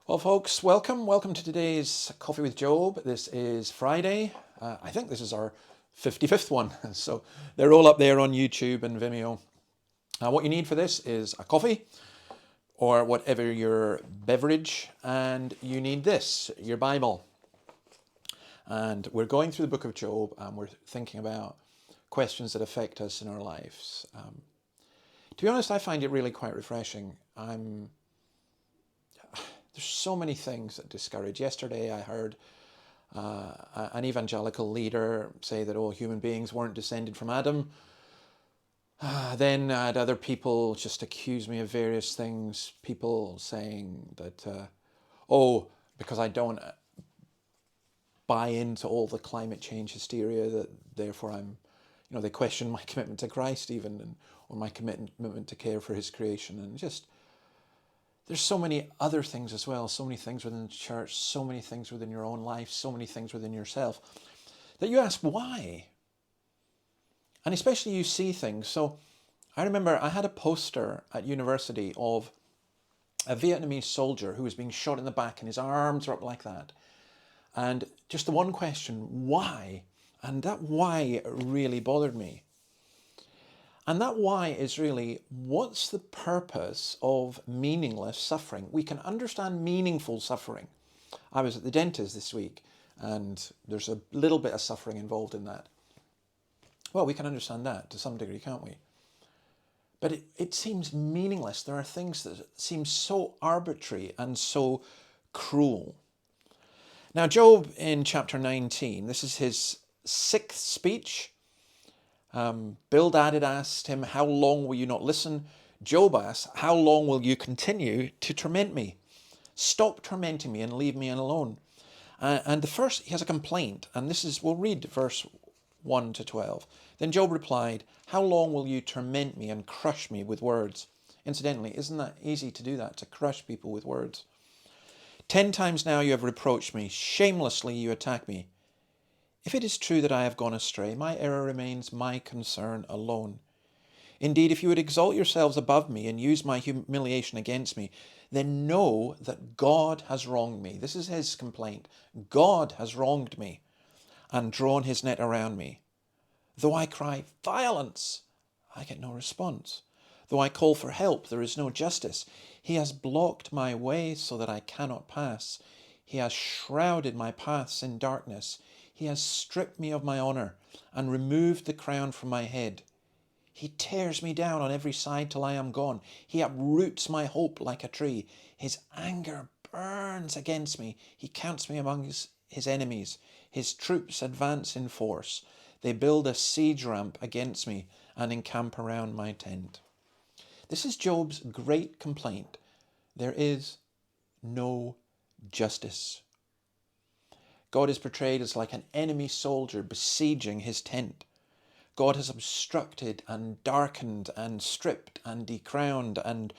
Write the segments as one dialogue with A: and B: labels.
A: Well, folks, welcome to today's Coffee with Job. This is Friday. I think this is our 55th one. So they're all up there on YouTube and Vimeo. What you need for this is a coffee or whatever your beverage, and you need this, your Bible. And we're going through the book of Job, and we're thinking about questions that affect us in our lives. To be honest, I find it really quite refreshing. There's so many things that discourage. Yesterday I heard an evangelical leader say that all human beings weren't descended from Adam. Then I had other people just accuse me of various things. People saying that, because I don't buy into all the climate change hysteria, that therefore they question my commitment to Christ even, or my commitment to care for his creation. And just, there's so many other things as well, so many things within the church, so many things within your own life, so many things within yourself, that you ask why. And especially you see things. So I remember I had a poster at university of a Vietnamese soldier who was being shot in the back and his arms were up like that. And just the one question, why? And that why really bothered me. And that why is really, what's the purpose of meaningless suffering? We can understand meaningful suffering. I was at the dentist this week, and there's a little bit of suffering involved in that. Well, we can understand that to some degree, can't we? But it seems meaningless. There are things that seem so arbitrary and so cruel. Now, Job in chapter 19, this is his sixth speech. Bildad asked him, "How long will you not listen?" Job asked, "How long will you continue to torment me? Stop tormenting me and leave me alone." And the first, he has a complaint, and we'll read verse 1 to 12. Then Job replied, "How long will you torment me and crush me with words?" Incidentally, isn't that easy to do that, to crush people with words? 10 times now you have reproached me. Shamelessly you attack me. If it is true that I have gone astray, my error remains my concern alone. Indeed, if you would exalt yourselves above me and use my humiliation against me, then know that God has wronged me. This is his complaint. God has wronged me and drawn his net around me. Though I cry, violence, I get no response. Though I call for help, there is no justice. He has blocked my way so that I cannot pass. He has shrouded my paths in darkness. He has stripped me of my honor and removed the crown from my head. He tears me down on every side till I am gone. He uproots my hope like a tree. His anger burns against me. He counts me among his enemies. His troops advance in force. They build a siege ramp against me and encamp around my tent. This is Job's great complaint. There is no justice. God is portrayed as like an enemy soldier besieging his tent. God has obstructed and darkened and stripped and decrowned and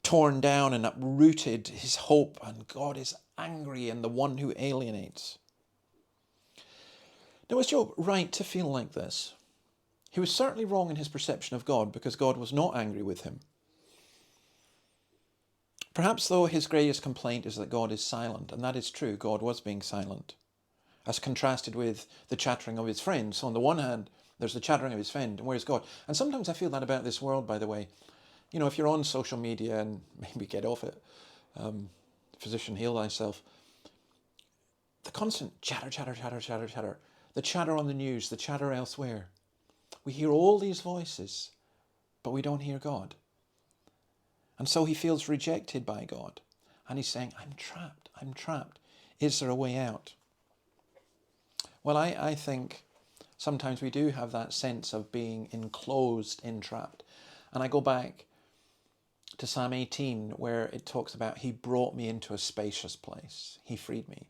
A: torn down and uprooted his hope, and God is angry and the one who alienates. Now, was Job right to feel like this? He was certainly wrong in his perception of God, because God was not angry with him. Perhaps, though, his greatest complaint is that God is silent, and that is true. God was being silent, as contrasted with the chattering of his friends. So on the one hand, there's the chattering of his friend, and where's God? And sometimes I feel that about this world, by the way. You know, if you're on social media, and maybe get off it, physician, heal thyself, the constant chatter, the chatter on the news, the chatter elsewhere. We hear all these voices, but we don't hear God. And so he feels rejected by God. And he's saying, I'm trapped. Is there a way out? Well, I think sometimes we do have that sense of being enclosed, entrapped. And I go back to Psalm 18, where it talks about, he brought me into a spacious place. He freed me.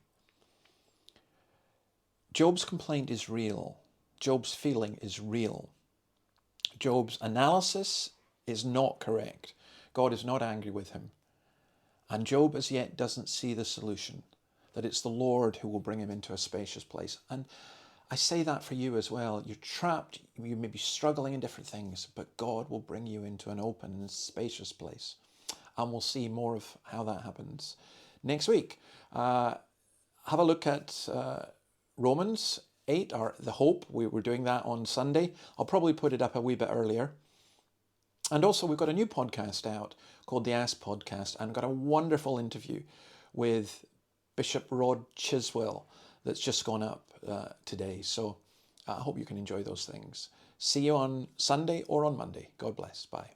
A: Job's complaint is real. Job's feeling is real. Job's analysis is not correct. God is not angry with him. And Job as yet doesn't see the solution, that it's the Lord who will bring him into a spacious place. And I say that for you as well. You're trapped, you may be struggling in different things, but God will bring you into an open and spacious place. And we'll see more of how that happens next week. Have a look at Romans 8, or the Hope. We were doing that on Sunday. I'll probably put it up a wee bit earlier. And also we've got a new podcast out called the Ask Podcast, and got a wonderful interview with Bishop Rod Chiswell that's just gone up today. So I hope you can enjoy those things. See you on Sunday or on Monday. God bless. Bye.